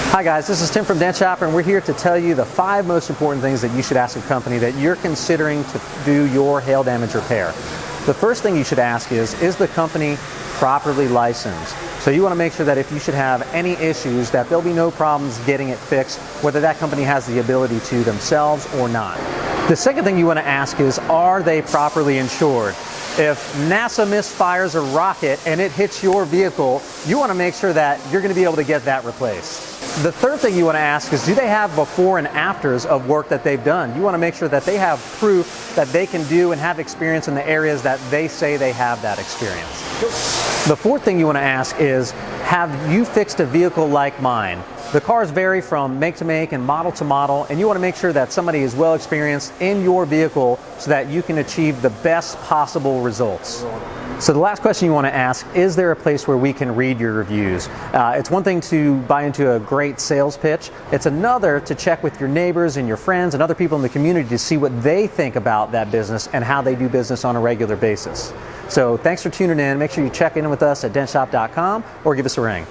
Hi guys, this is Tim from Dent Shop, and we're here to tell you the 5 most important things that you should ask a company that you're considering to do your hail damage repair. The first thing you should ask is the company properly licensed? So you want to make sure that if you should have any issues, that there'll be no problems getting it fixed, whether that company has the ability to themselves or not. The second thing you want to ask is, are they properly insured? If NASA misfires a rocket and it hits your vehicle, you want to make sure that you're going to be able to get that replaced. The third thing you want to ask is, do they have before and afters of work that they've done? You want to make sure that they have proof that they can do and have experience in the areas that they say they have that experience. The fourth thing you want to ask is, have you fixed a vehicle like mine? The cars vary from make to make and model to model, and you want to make sure that somebody is well experienced in your vehicle so that you can achieve the best possible results. So the last question you want to ask, is there a place where we can read your reviews? It's one thing to buy into a great sales pitch. It's another to check with your neighbors and your friends and other people in the community to see what they think about that business and how they do business on a regular basis. So thanks for tuning in. Make sure you check in with us at dentshop.com or give us a ring.